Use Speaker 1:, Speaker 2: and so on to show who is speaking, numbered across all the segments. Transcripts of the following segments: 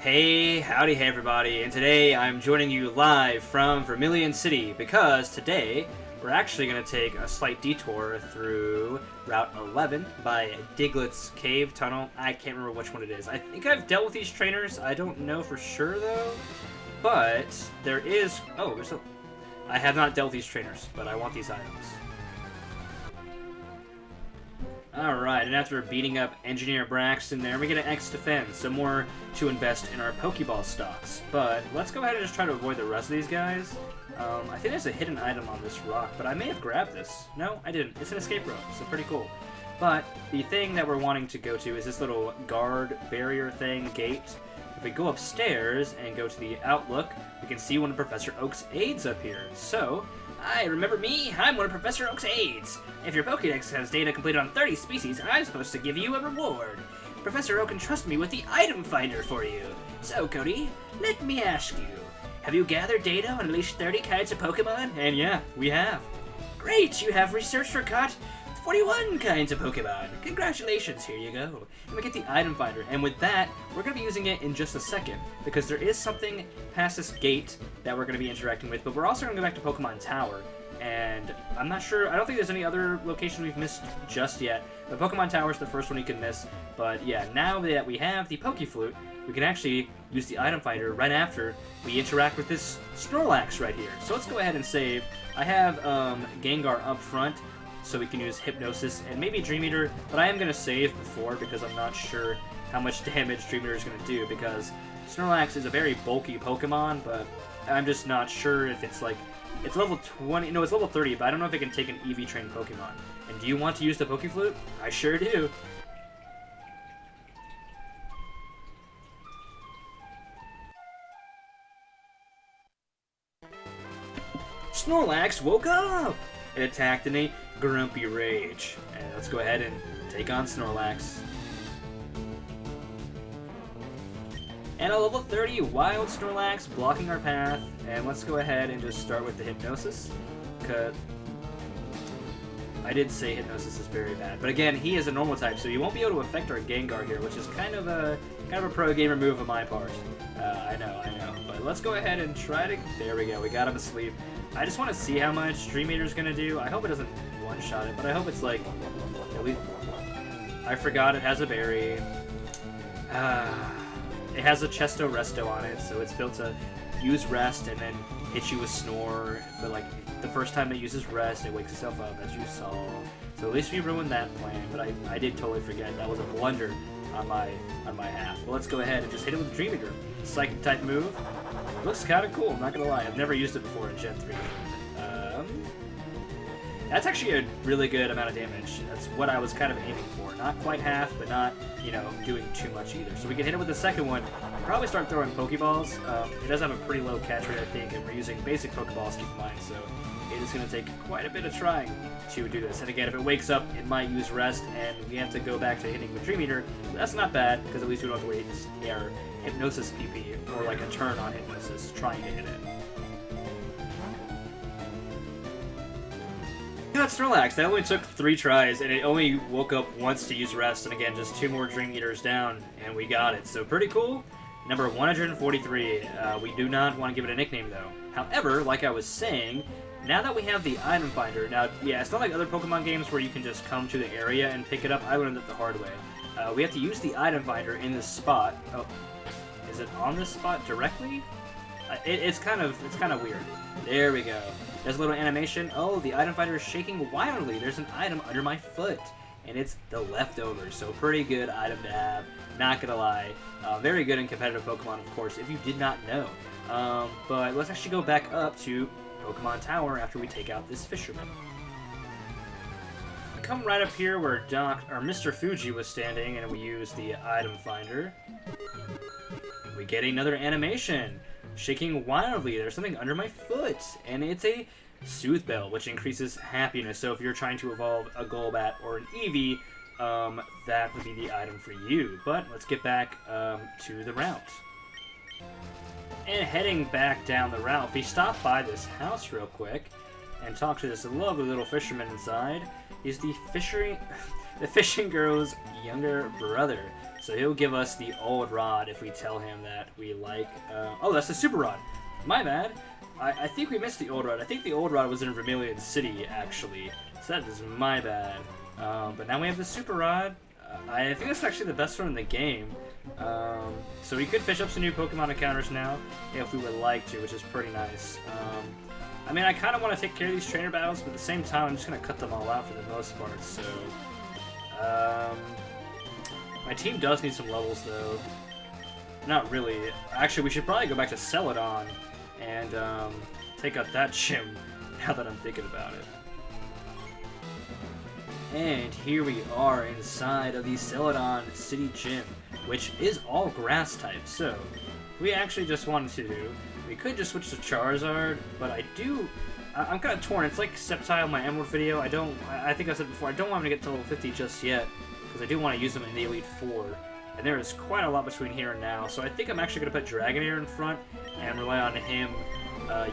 Speaker 1: Hey, howdy, hey everybody, and today I'm joining you live from Vermilion City because today we're actually going to take a slight detour through Route 11 by Diglett's Cave Tunnel. I can't remember which one it is. I think I've dealt with these trainers. I don't know for sure though, but there is... Oh, there's a... I have not dealt with these trainers, but I want these items. Alright, and after beating up Engineer Braxton there, we get an X defense, so more to invest in our Pokeball stocks. But let's go ahead and just try to avoid the rest of these guys. I think there's a hidden item on this rock, but I may have grabbed this. No, I didn't. It's an escape rope, so pretty cool. But the thing that we're wanting to go to is this little guard barrier thing, gate. If we go upstairs and go to the Outlook, we can see one of Professor Oak's aides up here. So... Hi, remember me? I'm one of Professor Oak's aides. If your Pokédex has data completed on 30 species, I'm supposed to give you a reward. Professor Oak entrusted me with the Itemfinder for you. So, Cody, let me ask you, have you gathered data on at least 30 kinds of Pokemon? And yeah, we have. Great, you have researched or caught 41 kinds of Pokemon. Congratulations, here you go. And we get the item finder, and with that, we're going to be using it in just a second, because there is something past this gate that we're going to be interacting with, but we're also going to go back to Pokémon Tower, and I'm not sure, I don't think there's any other location we've missed just yet, but Pokémon Tower is the first one you can miss, but yeah, now that we have the Pokeflute, we can actually use the item finder right after we interact with this Snorlax right here. So let's go ahead and save. I have Gengar up front, so we can use Hypnosis and maybe Dream Eater, but I am going to save before because I'm not sure how much damage Dream Eater is going to do, because Snorlax is a very bulky Pokemon, but I'm just not sure if it's like... It's level 20... No, it's level 30, but I don't know if it can take an EV-trained Pokemon. And do you want to use the Pokeflute? I sure do. Snorlax woke up! It attacked in a grumpy rage. And let's go ahead and take on Snorlax. And a level 30 wild Snorlax blocking our path. And let's go ahead and just start with the Hypnosis. Cause I did say Hypnosis is very bad. But again, he is a normal type, so you won't be able to affect our Gengar here, which is kind of a pro gamer move on my part. I know. But let's go ahead and try to... There we go, we got him asleep. I just want to see how much Dream Eater's gonna do. I hope it doesn't one-shot it, but I hope it's like... At least... I forgot it has a berry. It has a Chesto Resto on it, so it's built to use Rest and then hit you with Snore. But like, the first time it uses Rest, it wakes itself up, as you saw. So at least we ruined that plan, but I did totally forget. That was a blunder on my half. Well, let's go ahead and just hit it with Dream Eater. Psychic type move. Looks kind of cool, I'm not gonna lie. I've never used it before in Gen 3. That's actually a really good amount of damage. That's what I was kind of aiming for. Not quite half, but not, you know, doing too much either. So we can hit it with the second one. Probably start throwing Pokeballs. It does have a pretty low catch rate, I think, and we're using basic Pokeballs, keep in mind, so it is going to take quite a bit of trying to do this. And again, if it wakes up, it might use Rest, and we have to go back to hitting with Dream Eater. That's not bad, because at least we don't have to wait our Hypnosis PP, or like a turn on Hypnosis, trying to hit it. Got Snorlax. That only took 3 tries, and it only woke up once to use Rest, and again, just 2 more Dream Eaters down, and we got it. So pretty cool. Number 143. We do not want to give it a nickname, though. However, like I was saying, now that we have the item finder, now, yeah, it's not like other Pokemon games where you can just come to the area and pick it up. I learned it the hard way. We have to use the item finder in this spot. Oh, is it on this spot directly? It's kind of weird. There we go. There's a little animation. Oh, the item finder is shaking wildly. There's an item under my foot, and it's the leftovers. So pretty good item to have. Not gonna lie. Very good in competitive Pokemon, of course, if you did not know. But let's actually go back up to Pokemon Tower after we take out this fisherman. We come right up here where Mr. Fuji was standing, and we use the item finder. We get another animation. Shaking wildly. There's something under my foot, and it's a Soothe Bell, which increases happiness. So if you're trying to evolve a Golbat or an Eevee, that would be the item for you. But let's get back to the route. And heading back down the route, we stop by this house real quick and talk to this lovely little fisherman inside. He's the the fishing girl's younger brother. So he'll give us the old rod if we tell him that we like... oh, that's the super rod. My bad. I think we missed the old rod. I think the old rod was in Vermilion City, actually. So that is my bad. But now we have the super rod. I think that's actually the best one in the game. So we could fish up some new Pokemon encounters now, if we would like to, which is pretty nice. I mean, I kind of want to take care of these trainer battles, but at the same time, I'm just going to cut them all out for the most part. So, my team does need some levels, though. Not really. Actually, we should probably go back to Celadon and take out that gym, now that I'm thinking about it. And here we are inside of the Celadon City Gym, which is all grass type. So, we actually just wanted to do, we could just switch to Charizard, but I'm kind of torn. It's like Sceptile in my Emerald video. I think I said before, I don't want him to get to level 50 just yet, because I do want to use him in the Elite Four. And there is quite a lot between here and now, so I think I'm actually going to put Dragonair in front and rely on him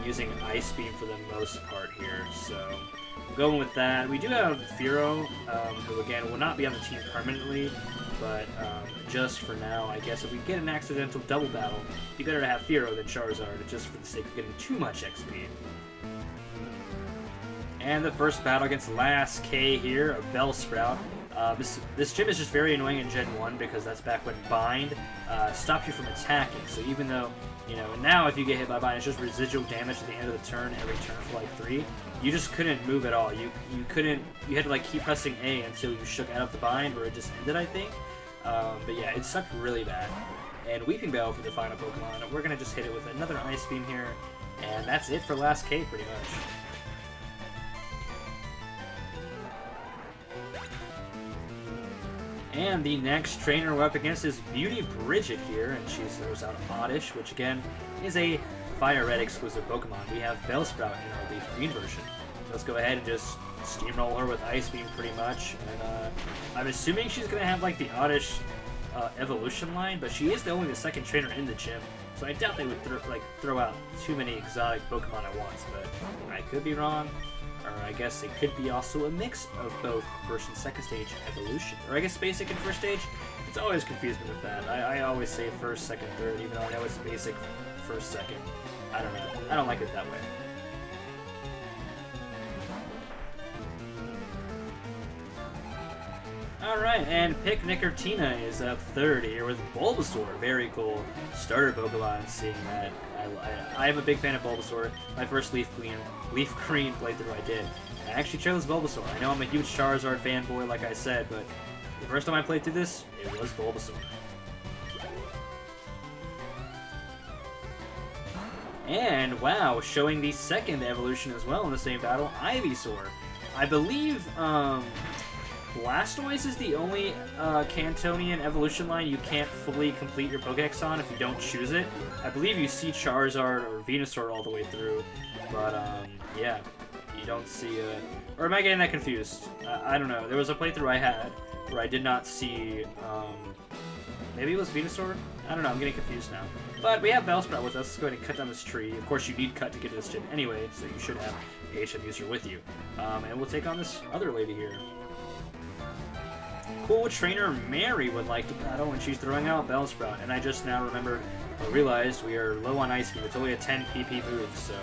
Speaker 1: using Ice Beam for the most part here. So, going with that. We do have Fearow, who again will not be on the team permanently, but just for now, I guess if we get an accidental double battle, it'd be better to have Fearow than Charizard, just for the sake of getting too much XP. And the first battle against Last K here, a Bellsprout. This gym is just very annoying in Gen 1 because that's back when Bind stopped you from attacking. So even though, you know, now if you get hit by Bind, it's just residual damage at the end of the turn, every turn for like 3. You just couldn't move at all. You had to like keep pressing A until you shook out of the Bind, or it just ended, I think. But yeah, it sucked really bad. And Weeping Bell for the final Pokemon. We're going to just hit it with another Ice Beam here. And that's it for Last K, pretty much. And the next trainer we're up against is Beauty Bridget here, and she throws out Oddish, which again is a Fire Red exclusive Pokemon. We have Bellsprout in our Leaf Green version. So let's go ahead and just steamroll her with Ice Beam pretty much. And I'm assuming she's going to have like the Oddish evolution line, but she is only the second trainer in the gym, so I doubt they would throw out too many exotic Pokemon at once, but I could be wrong. Or I guess it could be also a mix of both first and second stage evolution. Or I guess basic and first stage. It's always confused me with that. I always say first, second, third, even though I know it's basic first, second. I don't know. I don't like it that way. Alright, and Picnickertina is up third here with Bulbasaur. Very cool starter Pokemon, seeing that. I am a big fan of Bulbasaur. My first Leaf Green playthrough I did. I actually chose Bulbasaur. I know I'm a huge Charizard fanboy, like I said, but the first time I played through this, it was Bulbasaur. And, wow, showing the second evolution as well in the same battle, Ivysaur. I believe, Blastoise is the only Cantonian evolution line you can't fully complete your Pokédex on if you don't choose it. I believe you see Charizard or Venusaur all the way through, but yeah, you don't see or am I getting that confused? I don't know. There was a playthrough I had where I did not see, maybe it was Venusaur? I don't know, I'm getting confused now. But we have Bellsprout with us. Let's go ahead and cut down this tree. Of course, you need cut to get to this gym anyway, so you should have a HM user with you. And we'll take on this other lady here. Cool Trainer Mary would like to battle, and she's throwing out Bellsprout. And I just now remembered or realized we are low on Ice Beam. It's only a 10 PP move, so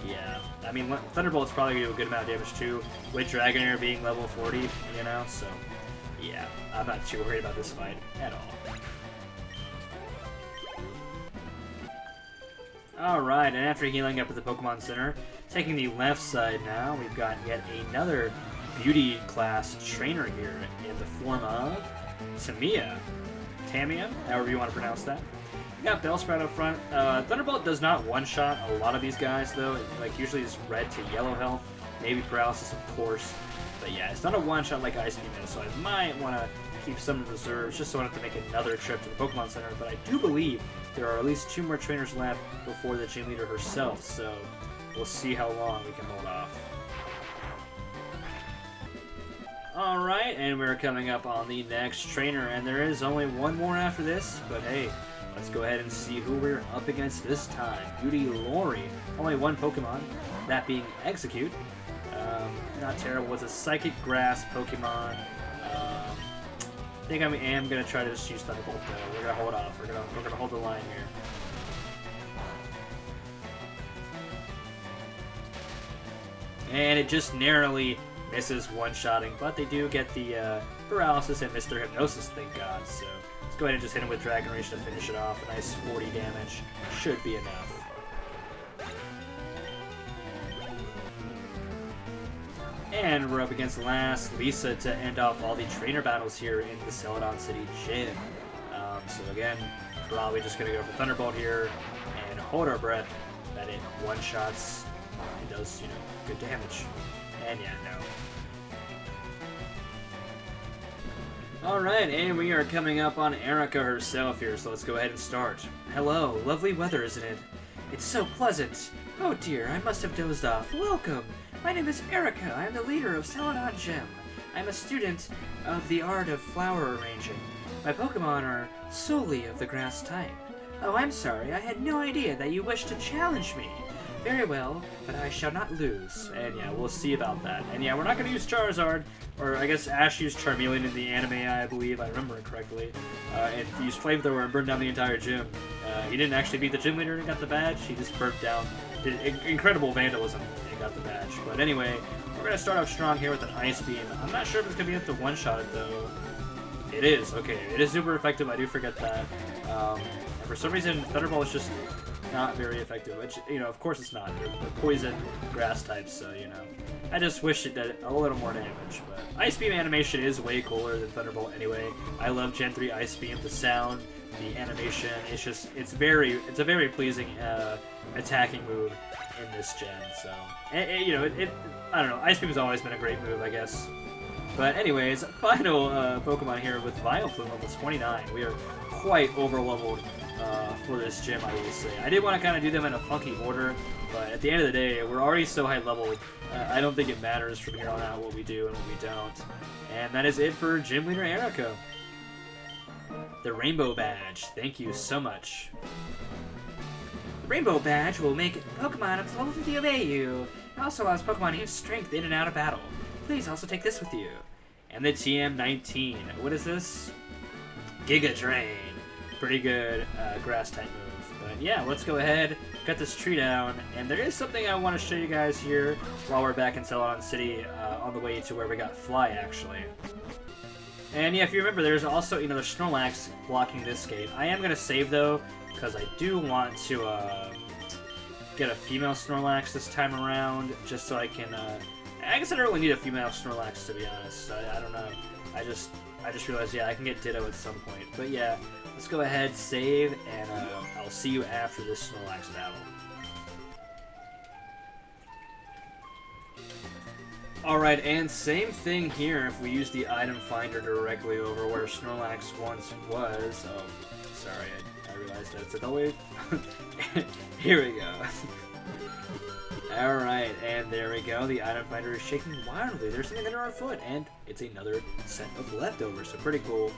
Speaker 1: yeah. I mean, Thunderbolt's probably going to do a good amount of damage too, with Dragonair being level 40, you know, so yeah. I'm not too worried about this fight at all. Alright, and after healing up at the Pokemon Center, taking the left side now, we've got yet another beauty class trainer here in the form of Tamia, however you want to pronounce that. We got Bellsprout up front. Thunderbolt does not one-shot a lot of these guys though. Like usually it's red to yellow health, maybe paralysis of course. But yeah, it's not a one-shot like Ice Beam is, so I might want to keep some reserves just so I don't have to make another trip to the Pokemon Center. But I do believe there are at least 2 more trainers left before the gym leader herself, so we'll see how long we can hold off. Alright, and we're coming up on the next trainer, and there is only one more after this, but hey, let's go ahead and see who we're up against this time. Beauty Lori, only one Pokemon, that being Execute. Not terrible, it's a Psychic Grass Pokemon. I think I am gonna try to just use Thunderbolt though. We're gonna hold off. We're gonna hold the line here. And it just narrowly misses one-shotting, but they do get the paralysis and miss their hypnosis, thank God. So let's go ahead and just hit him with Dragon Rage to finish it off. A nice 40 damage should be enough. And we're up against last Lisa to end off all the trainer battles here in the Celadon City gym. So again, probably just going to go for Thunderbolt here and hold our breath that it one-shots and does, you know, good damage. And yeah, no. Alright, and we are coming up on Erika herself here, so let's go ahead and start. Hello, lovely weather, isn't it? It's so pleasant. Oh dear, I must have dozed off. Welcome! My name is Erika. I am the leader of Celadon Gym. I'm a student of the art of flower arranging. My Pokemon are solely of the grass type. Oh, I'm sorry. I had no idea that you wished to challenge me. Very well, but I shall not lose. And yeah, we'll see about that. And yeah, we're not going to use Charizard, or I guess Ash used Charmeleon in the anime, I believe, I remember it correctly. And he used Flamethrower and burned down the entire gym. He didn't actually beat the gym leader and got the badge, he just burnt down, did incredible vandalism and got the badge. But anyway, we're going to start off strong here with an Ice Beam. I'm not sure if it's going to be able to one-shot it though. It is, okay, it is super effective, I do forget that. And for some reason, Thunderbolt is just not very effective, which, you know, of course it's not. They're poison grass types, so, you know. I just wish it did a little more damage, but Ice Beam animation is way cooler than Thunderbolt anyway. I love Gen 3 Ice Beam, the sound, the animation, it's just, it's a very pleasing attacking move in this gen, so. You know, I don't know, Ice Beam's always been a great move, I guess. But anyways, final Pokemon here with Vileplume, level 29. We are quite over-leveled for this gym, I will say. I did want to kind of do them in a funky order, but at the end of the day, we're already so high-leveled, I don't think it matters from here on out what we do and what we don't. And that is it for Gym Leader Erika. The Rainbow Badge. Thank you so much. The Rainbow Badge will make Pokemon up to level 50 obey you. It also allows Pokemon to use Strength in and out of battle. Please also take this with you. And the TM19. What is this? Giga Drain. Pretty good grass-type move. But yeah, let's go ahead, cut this tree down. And there is something I want to show you guys here while we're back in Celadon City on the way to where we got Fly, actually. And yeah, if you remember, there's also, you know, there's Snorlax blocking this gate. I am going to save, though, because I do want to get a female Snorlax this time around, just so I can... I guess I don't really need a female Snorlax, to be honest. I don't know. I just realized, yeah, I can get Ditto at some point. But yeah, let's go ahead, save, and I'll see you after this Snorlax battle. Alright, and same thing here if we use the Itemfinder directly over where Snorlax once was. Oh, sorry, I realized that's a delay. Here we go. Alright, and there we go. The Itemfinder is shaking wildly. There's something under our foot, and it's another set of leftovers. So pretty cool,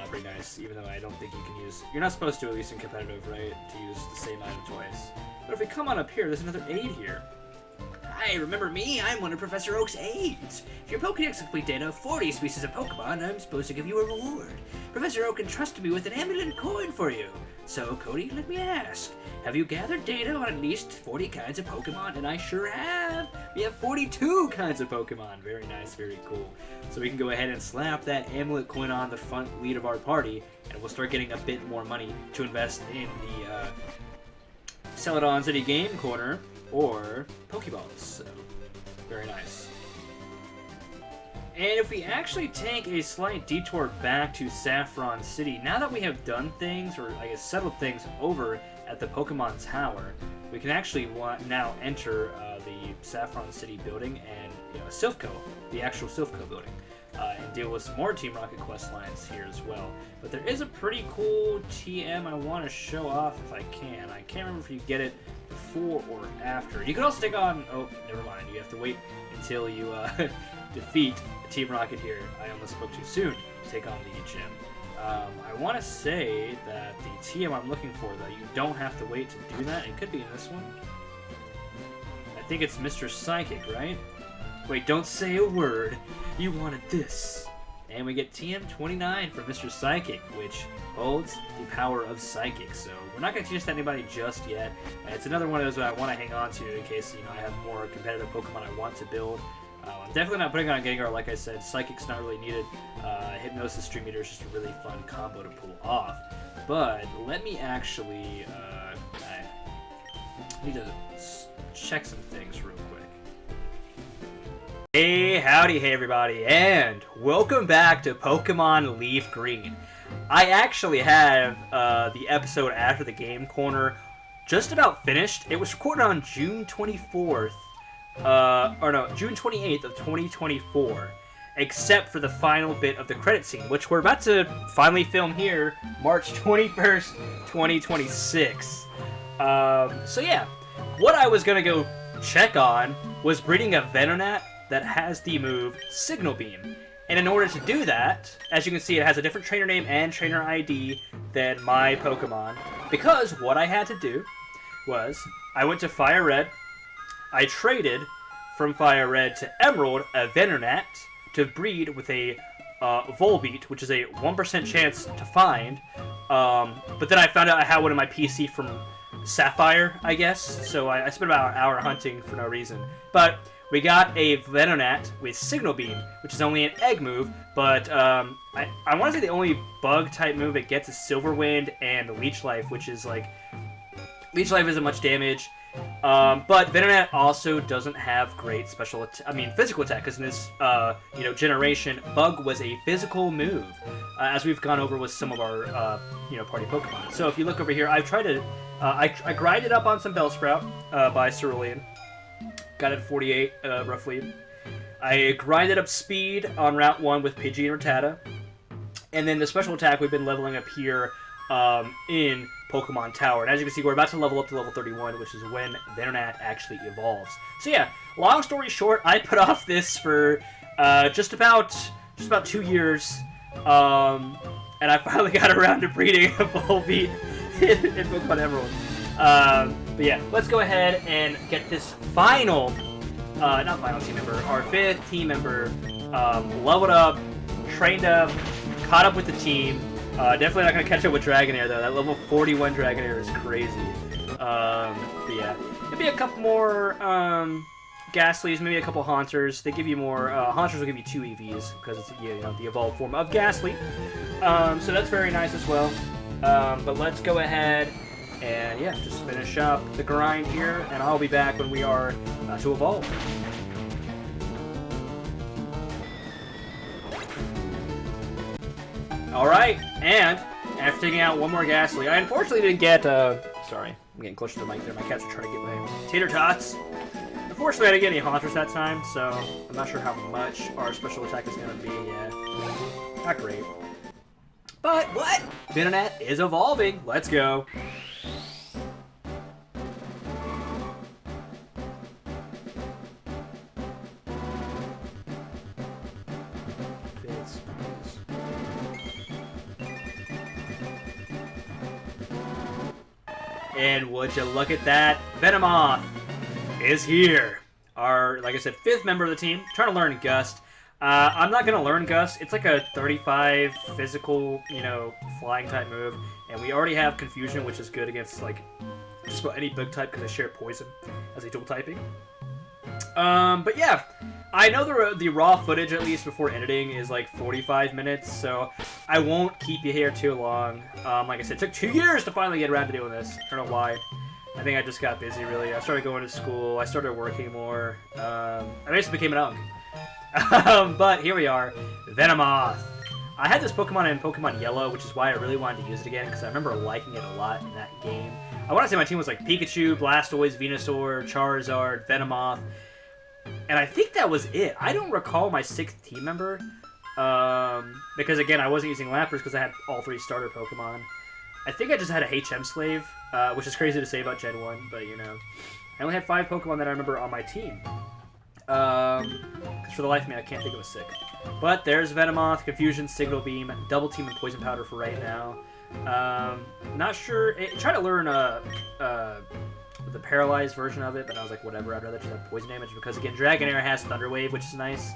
Speaker 1: pretty nice, even though I don't think you can use... You're not supposed to, at least in competitive, right, to use the same item twice. But if we come on up here, there's another aid here. Hi, remember me? I'm one of Professor Oak's aides. If your Pokédex complete data of 40 species of Pokemon, I'm supposed to give you a reward. Professor Oak entrusted me with an amulet coin for you. So, Cody, let me ask, have you gathered data on at least 40 kinds of Pokemon? And I sure have! We have 42 kinds of Pokemon. Very nice, very cool. So we can go ahead and slap that amulet coin on the front lead of our party, and we'll start getting a bit more money to invest in the Celadon City Game Corner, or Pokeballs, so very nice. And if we actually take a slight detour back to Saffron City, now that we have done things, or I guess settled things over at the Pokémon Tower, we can actually now enter the Saffron City building and, you know, Silphco, the actual Silphco building, and deal with some more Team Rocket quest lines here as well. But there is a pretty cool TM I want to show off if I can. I can't remember if you get it before or after. You can also take on... Oh, never mind. You have to wait until you defeat Team Rocket here. I almost spoke too soon to take on the gym. I want to say that the TM I'm looking for, though, you don't have to wait to do that. It could be in this one. I think it's Mr. Psychic, right? Wait, don't say a word. You wanted this. And we get TM29 for Mr. Psychic, which holds the power of Psychic. So we're not going to teach this to anybody just yet. And it's another one of those that I want to hang on to in case, I have more competitive Pokemon I want to build. I'm definitely not putting on Gengar, like I said. Psychic's not really needed. Hypnosis Stream Meter is just a really fun combo to pull off. But let me actually... I need to check some things real quick. Hey, howdy, hey everybody, and welcome back to Pokemon Leaf Green. I actually have the episode after the Game Corner just about finished. It was recorded on June 24th. June 28th of 2024, except for the final bit of the credit scene, which we're about to finally film here, March 21st, 2026. So yeah, what I was gonna go check on was breeding a Venonat that has the move Signal Beam. And in order to do that, as you can see, it has a different trainer name and trainer ID than my Pokemon, because what I had to do was, I went to Fire Red, I traded from Fire Red to Emerald a Venonat to breed with a Volbeat, which is a 1% chance to find. But then I found out I had one in my PC from Sapphire, I guess. So I spent about an hour hunting for no reason. But we got a Venonat with Signal Beam, which is only an egg move. But I want to say the only bug-type move it gets is Silver Wind and Leech Life, which is like... Leech Life isn't much damage. But Venonat also doesn't have great physical attack, because in this, generation, Bug was a physical move, as we've gone over with some of our, party Pokemon. So if you look over here, I've tried to, I grinded up on some Bellsprout, by Cerulean. Got it at 48, roughly. I grinded up Speed on Route 1 with Pidgey and Rattata. And then the special attack we've been leveling up here, in Pokemon Tower. And as you can see, we're about to level up to level 31, which is when Venonat actually evolves. So yeah, long story short, I put off this for just about 2 years, and I finally got around to breeding a Volbeat in Pokemon Emerald. But yeah, let's go ahead and get this final, not final team member, our 5th team member, leveled up, trained up, caught up with the team. Definitely not going to catch up with Dragonair, though. That level 41 Dragonair is crazy. But yeah. Maybe a couple more Ghastlies, maybe a couple Haunters. They give you more... Haunters will give you 2 EVs, because it's the evolved form of Ghastly. So that's very nice as well. But let's go ahead and, yeah, just finish up the grind here, and I'll be back when we are to evolve. Alright, and after taking out one more Ghastly, I unfortunately didn't get, sorry, I'm getting closer to the mic there, my cats are trying to get my tater tots. Unfortunately, I didn't get any Haunters that time, so I'm not sure how much our special attack is going to be yet. Not great. But, what? Venonat is evolving! Let's go! And would you look at that, Venomoth is here. Our, like I said, 5th member of the team. Trying to learn Gust. I'm not going to learn Gust. It's like a 35 physical, flying type move. And we already have Confusion, which is good against, like, just about any bug type because I share Poison as a dual typing. But yeah, I know the raw footage, at least before editing, is like 45 minutes, so I won't keep you here too long. Like I said, it took 2 years to finally get around to doing this. I don't know why. I think I just got busy, really. I started going to school. I started working more. I basically became an UNC. But here we are. Venomoth. I had this Pokemon in Pokemon Yellow, which is why I really wanted to use it again, because I remember liking it a lot in that game. I want to say my team was like Pikachu, Blastoise, Venusaur, Charizard, Venomoth. And I think that was it. I don't recall my 6th team member. Because, again, I wasn't using Lapras because I had all 3 starter Pokemon. I think I just had a HM Slave, which is crazy to say about Gen 1, but, I only had 5 Pokemon that I remember on my team. Because for the life of me, I can't think of a 6th. But there's Venomoth, Confusion, Signal Beam, Double Team, and Poison Powder for right now. Not sure. Try to learn the paralyzed version of it, but I was like, whatever, I'd rather just have poison damage because, again, Dragonair has Thunder Wave, which is nice.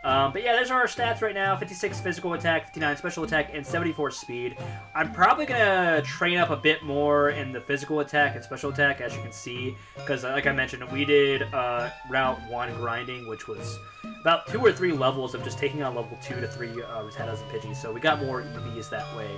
Speaker 1: But yeah, there's our stats right now. 56 physical attack, 59 special attack, and 74 speed. I'm probably going to train up a bit more in the physical attack and special attack, as you can see. Because, like I mentioned, we did Route 1 grinding, which was about 2 or 3 levels of just taking on level 2 to 3 Rattatas and Pidgeys. So we got more EVs that way.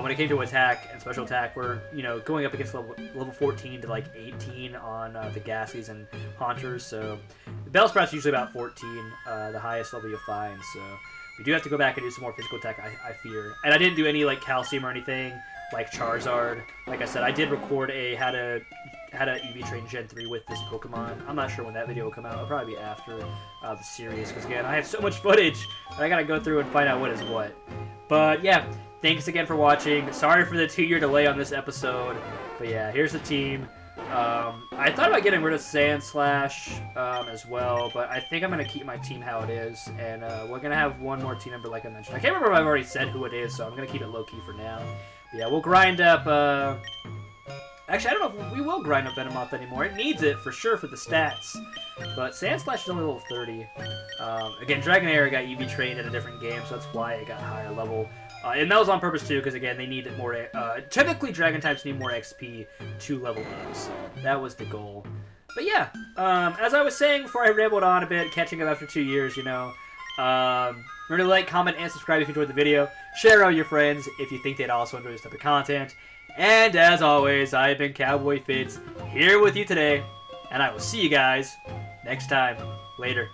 Speaker 1: When it came to attack and special attack, we're, going up against level 14 to, like, 18 on the Gassies and Haunters. So the Bellsprout's usually about 14, the highest level you'll find. So we do have to go back and do some more physical attack, I fear. And I didn't do any, like, Calcium or anything, like Charizard. Like I said, I did record a how to EV train Gen 3 with this Pokemon. I'm not sure when that video will come out. It'll probably be after the series, because again, I have so much footage that I gotta go through and find out what is what. But yeah, thanks again for watching. Sorry for the 2-year delay on this episode. But yeah, here's the team. I thought about getting rid of Sandslash as well, but I think I'm going to keep my team how it is, and we're going to have one more team member like I mentioned. I can't remember if I've already said who it is, so I'm going to keep it low-key for now. But yeah, we'll grind up... Actually, I don't know if we will grind up Venomoth anymore. It needs it, for sure, for the stats. But Sandslash is only level 30. Again, Dragonair got EV trained in a different game, so that's why it got higher level. And that was on purpose, too, because, again, they need more... typically, Dragon types need more XP to level up, so that was the goal. But, yeah, as I was saying before I rambled on a bit, catching up after 2 years, remember to like, comment, and subscribe if you enjoyed the video. Share out with your friends if you think they'd also enjoy this type of content. And, as always, I've been CowboyFitz, here with you today, and I will see you guys next time. Later.